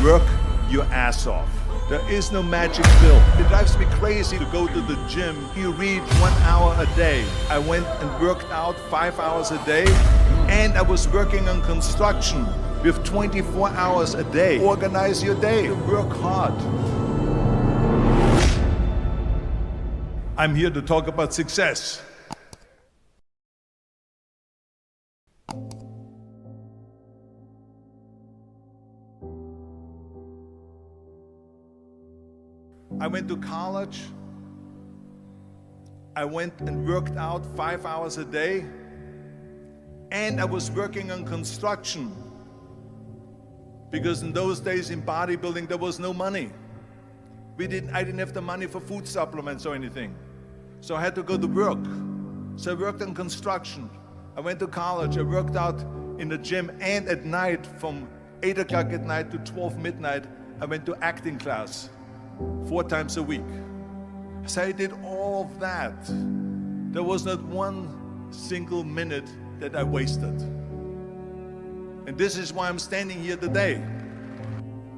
Work your ass off. There is no magic pill. It drives me crazy to go to the gym. You read 1 hour a day. I went and worked out 5 hours a day, and I was working on construction with 24 hours a day. Organize your day. Work hard. I'm here to talk about success. I went to college. I went and worked out 5 hours a day, and I was working on construction. Because in those days in bodybuilding there was no money. I didn't have the money for food supplements or anything. So I had to go to work. So I worked on construction. I went to college. I worked out in the gym, and at night from 8 o'clock at night to 12 midnight, I went to acting class 4 times a week. So I did all of that. There was not one single minute that I wasted. And this is why I'm standing here today.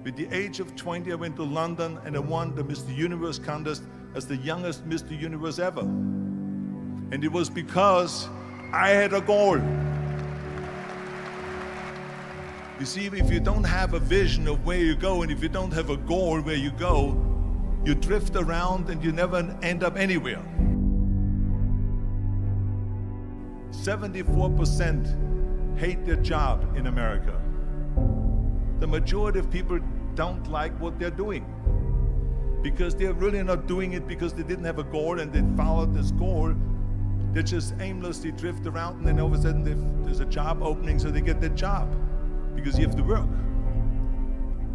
With the age of 20, I went to London and I won the Mr. Universe contest as the youngest Mr. Universe ever. And it was because I had a goal. You see, if you don't have a vision of where you go, and if you don't have a goal where you go, you drift around and you never end up anywhere. 74% hate their job in America. The majority of people don't like what they're doing because they're really not doing it because they didn't have a goal and they followed this goal. They just aimlessly drift around, and then all of a sudden there's a job opening, so they get that job because you have to work.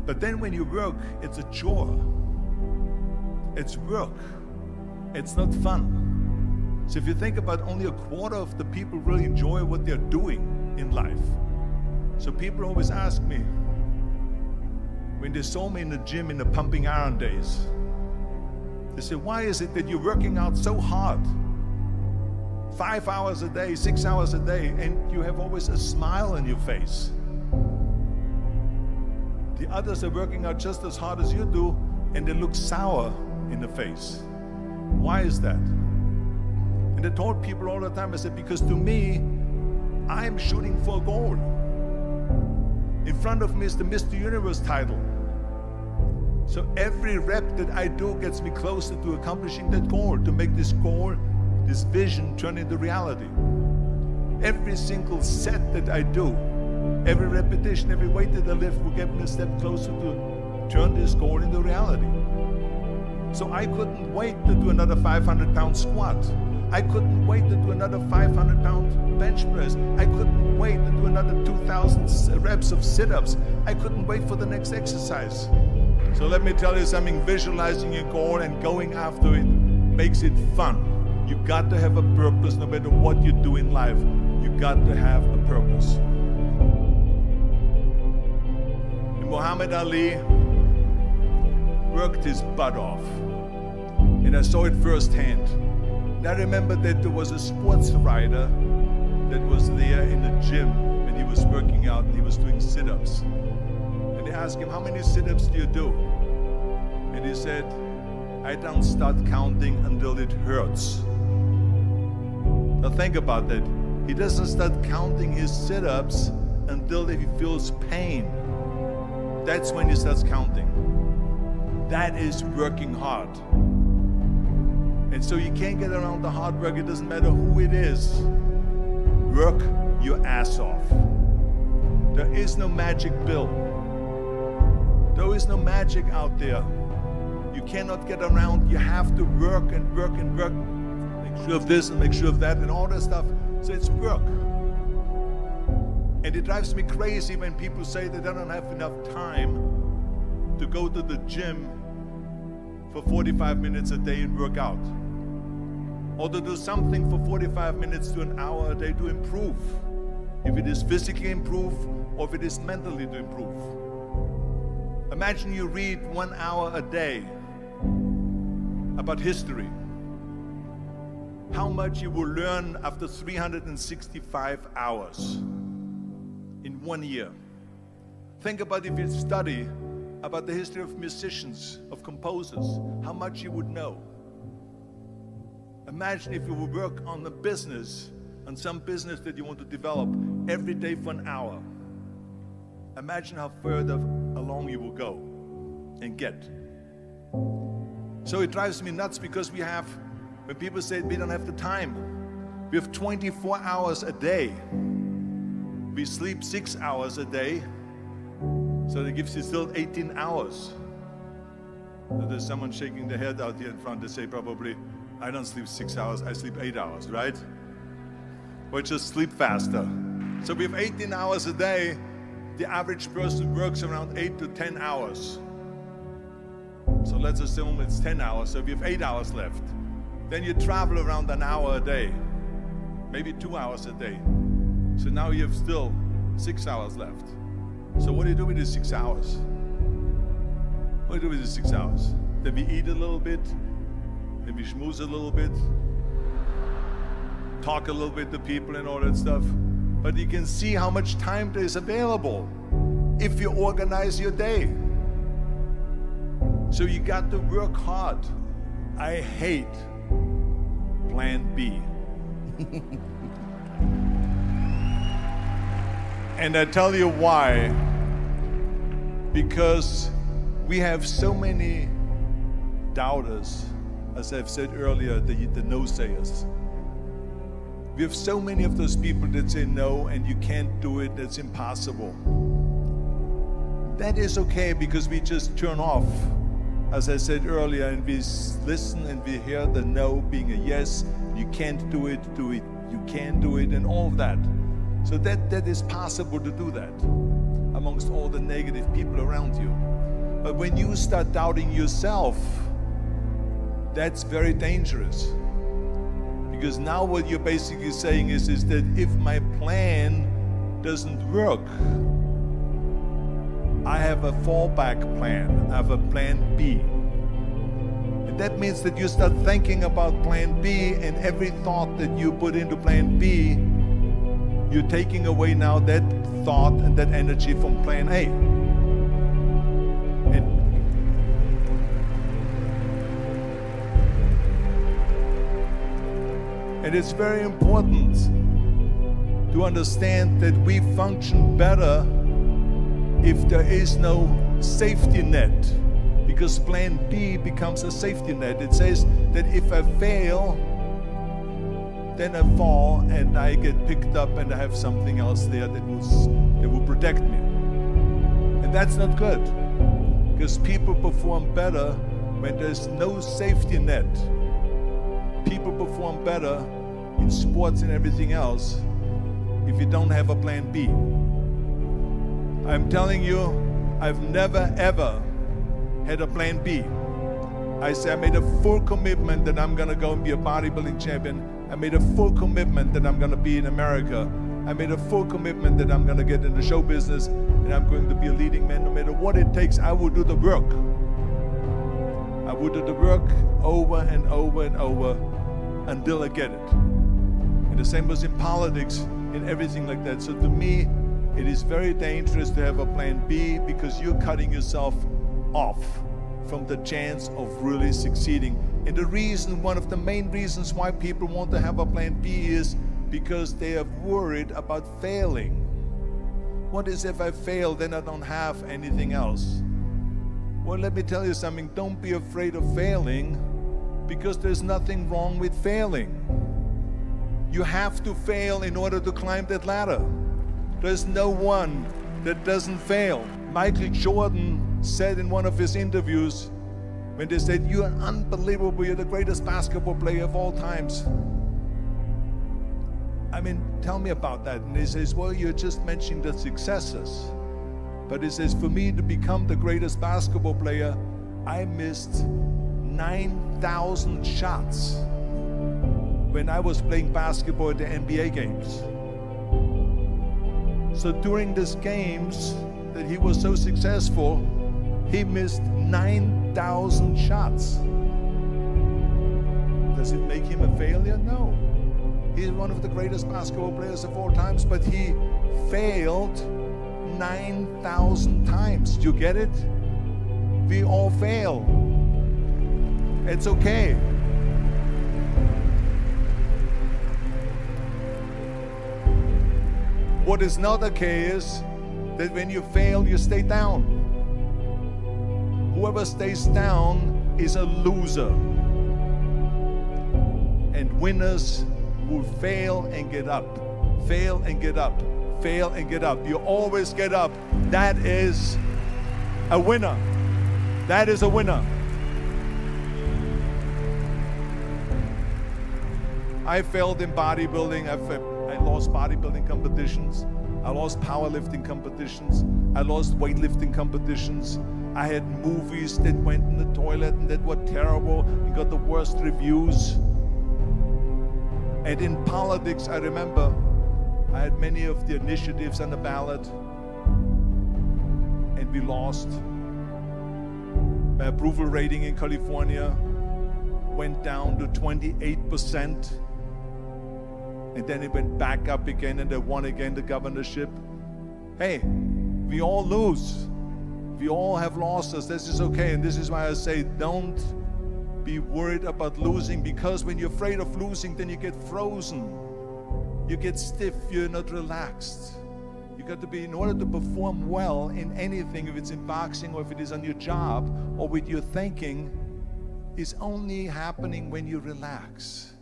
But then when you work, it's a chore. It's work. It's not fun. So if you think about, only a quarter of the people really enjoy what they're doing in life. So people always ask me, when they saw me in the gym in the pumping iron days, they say, why is it that you're working out so hard? 5 hours a day, 6 hours a day, and you have always a smile on your face. The others are working out just as hard as you do, and they look sour in the face. Why is that? And I told people all the time, I said, because to me, I'm shooting for a goal. In front of me is the Mr. Universe title. So every rep that I do gets me closer to accomplishing that goal, to make this goal, this vision, turn into reality. Every single set that I do, every repetition, every weight that I lift will get me a step closer to turn this goal into reality. So I couldn't wait to do another 500-pound squat. I couldn't wait to do another 500-pound bench press. I couldn't wait to do another 2,000 reps of sit-ups. I couldn't wait for the next exercise. So let me tell you something, visualizing your goal and going after it makes it fun. You got to have a purpose no matter what you do in life. You got to have a purpose. And Muhammad Ali worked his butt off. And I saw it firsthand. And I remember that there was a sports writer that was there in the gym when he was working out and he was doing sit-ups. And they asked him, how many sit-ups do you do? And he said, I don't start counting until it hurts. Now think about that. He doesn't start counting his sit-ups until he feels pain. That's when he starts counting. That is working hard. And so you can't get around the hard work. It doesn't matter who it is. Work your ass off. There is no magic pill. There is no magic out there. You cannot get around. You have to work and work and work. Make sure of this and make sure of that and all that stuff. So it's work. And it drives me crazy when people say that they don't have enough time to go to the gym for 45 minutes a day and work out. Or to do something for 45 minutes to an hour a day to improve. If it is physically improve or if it is mentally to improve. Imagine you read 1 hour a day about history. How much you will learn after 365 hours in 1 year. Think about if you study about the history of musicians, of composers, how much you would know. Imagine if you would work on a business, on some business that you want to develop every day for an hour. Imagine how further along you will go and get. So it drives me nuts because when people say we don't have the time, we have 24 hours a day. We sleep 6 hours a day, so that gives you still 18 hours. So there's someone shaking their head out here in front. They say probably, I don't sleep 6 hours, I sleep 8 hours, right? Or just sleep faster. So we have 18 hours a day. The average person works around 8 to 10 hours. So let's assume it's 10 hours, so we have 8 hours left. Then you travel around an hour a day, maybe 2 hours a day. So now you have still 6 hours left. So what do you do with these 6 hours? What do you do with these 6 hours? Then we eat a little bit, then we schmooze a little bit, talk a little bit to people and all that stuff. But you can see how much time there is available if you organize your day. So you got to work hard. I hate plan B. And I tell you why. Because we have so many doubters, as I've said earlier, the no-sayers. We have so many of those people that say no and you can't do it, that's impossible. That is okay because we just turn off, as I said earlier, and we listen and we hear the no being a yes. You can't do it, you can do it, and all of that. So that is possible to do that amongst all the negative people around you. But when you start doubting yourself, that's very dangerous. Because now what you're basically saying is that if my plan doesn't work, I have a fallback plan, I have a plan B. And that means that you start thinking about plan B, and every thought that you put into plan B, you're taking away now that thought and that energy from plan A. And it's very important to understand that we function better if there is no safety net, because plan B becomes a safety net. It says that if I fail, then I fall and I get picked up and I have something else there that will protect me. And that's not good, because people perform better when there's no safety net. People perform better in sports and everything else if you don't have a plan B. I'm telling you, I've never ever had a plan B. I made a full commitment that I'm gonna go and be a bodybuilding champion. I made a full commitment that I'm gonna be in America. I made a full commitment that I'm gonna get in the show business and I'm going to be a leading man. No matter what it takes, I will do the work. I will do the work over and over and over until I get it. And the same was in politics and everything like that. So to me, it is very dangerous to have a plan B, because you're cutting yourself off from the chance of really succeeding. And the reason, one of the main reasons why people want to have a plan B is because they are worried about failing. What is if I fail, then I don't have anything else? Well, let me tell you something, don't be afraid of failing, because there's nothing wrong with failing. You have to fail in order to climb that ladder. There's no one that doesn't fail. Michael Jordan said in one of his interviews, when they said, "You're unbelievable, you're the greatest basketball player of all times." I mean, tell me about that. And he says, well, you're just mentioning the successes. But he says, for me to become the greatest basketball player, I missed 9,000 shots when I was playing basketball at the NBA games. So during these games that he was so successful, he missed 9,000 shots. Does it make him a failure? No. He's one of the greatest basketball players of all times, but he failed 9,000 times. Do you get it? We all fail. It's okay. What is not okay is that when you fail, you stay down. Whoever stays down is a loser. And winners will fail and get up, fail and get up, fail and get up. You always get up. That is a winner. That is a winner. I failed in bodybuilding. I lost bodybuilding competitions. I lost powerlifting competitions. I lost weightlifting competitions. I had movies that went in the toilet and that were terrible and got the worst reviews. And in politics, I remember I had many of the initiatives on the ballot, and we lost. My approval rating in California went down to 28%, and then it went back up again, and I won again the governorship. Hey, we all lose. We all have losses. This is okay, and this is why I say don't be worried about losing, because when you're afraid of losing, then you get frozen. You get stiff, you're not relaxed. You got to be, in order to perform well in anything, if it's in boxing or if it is on your job or with your thinking, is only happening when you relax.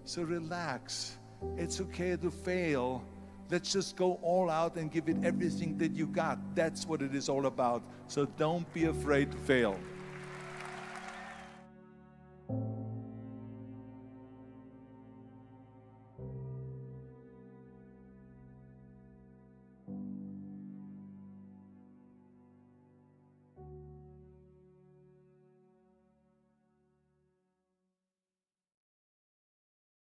So relax. It's okay to fail. Let's just go all out and give it everything that you got. That's what it is all about. So don't be afraid to fail.